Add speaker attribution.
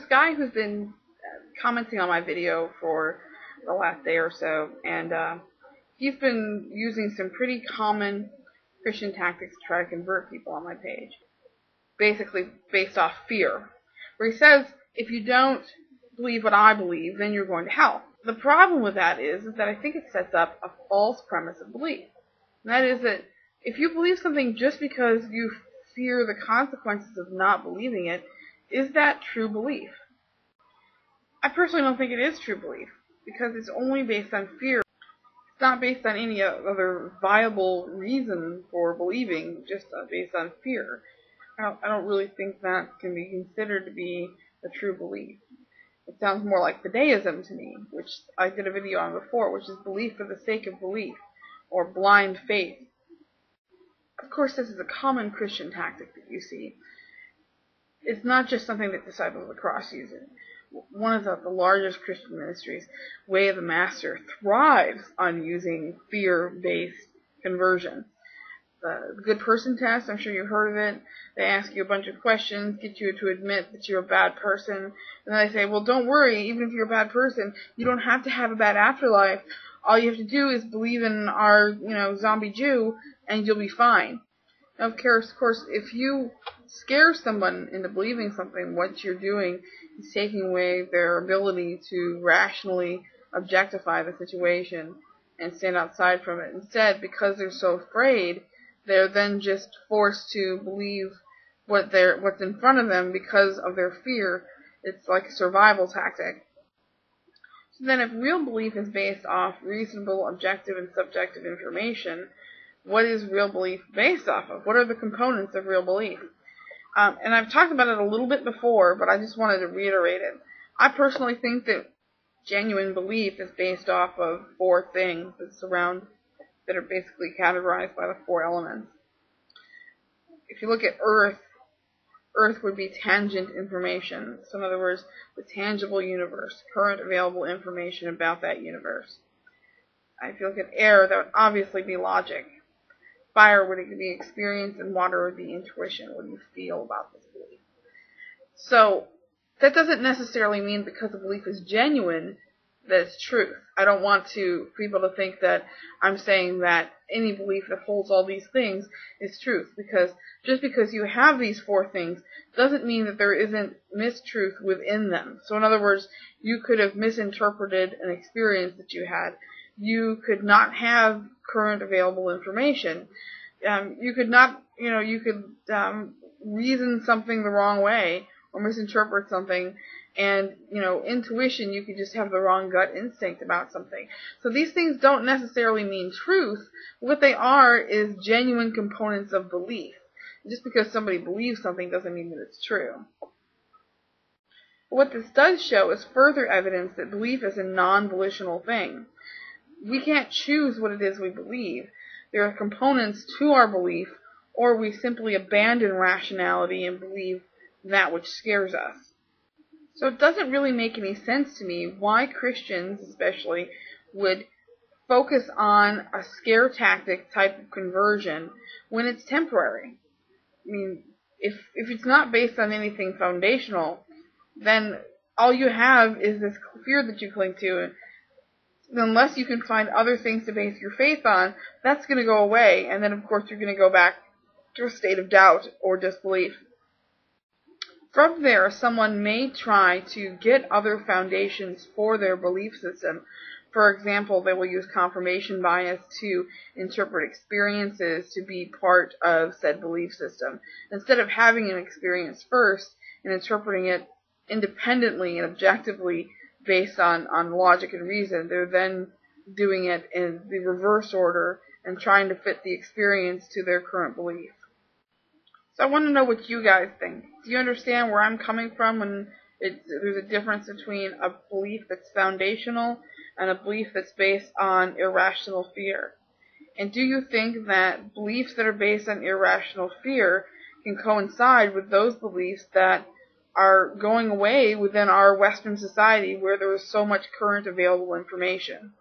Speaker 1: this guy who's been commenting on my video for the last day or so, and he's been using some pretty common Christian tactics to try to convert people on my page, basically based off fear, where he says, if you don't believe what I believe, then you're going to hell. The problem with that is that I think it sets up a false premise of belief. And that is that if you believe something just because you fear the consequences of not believing it, is that true belief? I personally don't think it is true belief, because it's only based on fear. It's not based on any other viable reason for believing, just based on fear. I don't really think that can be considered to be a true belief. It sounds more like Fideism to me, which I did a video on before, which is belief for the sake of belief, or blind faith. Of course, this is a common Christian tactic that you see. It's not just something that Disciples of the Cross use. One of the largest Christian ministries, Way of the Master, thrives on using fear-based conversion. The good person test, I'm sure you've heard of it. They ask you a bunch of questions, get you to admit that you're a bad person, and then they say, well, don't worry, even if you're a bad person, you don't have to have a bad afterlife. All you have to do is believe in our, zombie Jew, and you'll be fine. Now, of course, if you scare someone into believing something, what you're doing is taking away their ability to rationally objectify the situation and stand outside from it. Instead, because they're so afraid, they're then just forced to believe what's in front of them because of their fear. It's like a survival tactic. So then if real belief is based off reasonable, objective, and subjective information, what is real belief based off of? What are the components of real belief? And I've talked about it a little bit before, but I just wanted to reiterate it. I personally think that genuine belief is based off of 4 things that are basically categorized by the 4 elements. If you look at Earth would be tangent information. So in other words, the tangible universe, current available information about that universe. If you look at air, that would obviously be logic. Fire would be experience, and water would be intuition. What do you feel about this belief? So that doesn't necessarily mean because a belief is genuine that it's truth. I don't want people to think that I'm saying that any belief that holds all these things is truth, because just because you have these 4 things doesn't mean that there isn't mistruth within them. So in other words, you could have misinterpreted an experience that you had. You could not have current available information. You could not, you could reason something the wrong way or misinterpret something. And, intuition, you could just have the wrong gut instinct about something. So these things don't necessarily mean truth. What they are is genuine components of belief. Just because somebody believes something doesn't mean that it's true. What this does show is further evidence that belief is a non-volitional thing. We can't choose what it is we believe. There are components to our belief, or we simply abandon rationality and believe that which scares us. So it doesn't really make any sense to me why Christians, especially, would focus on a scare tactic type of conversion when it's temporary. I mean, if it's not based on anything foundational, then all you have is this fear that you cling to. Unless you can find other things to base your faith on, that's going to go away. And then, of course, you're going to go back to a state of doubt or disbelief. From there, someone may try to get other foundations for their belief system. For example, they will use confirmation bias to interpret experiences to be part of said belief system. Instead of having an experience first and interpreting it independently and objectively based on logic and reason, they're then doing it in the reverse order and trying to fit the experience to their current belief. So I want to know what you guys think. Do you understand where I'm coming from when there's a difference between a belief that's foundational and a belief that's based on irrational fear? And do you think that beliefs that are based on irrational fear can coincide with those beliefs that are going away within our Western society where there is so much current available information?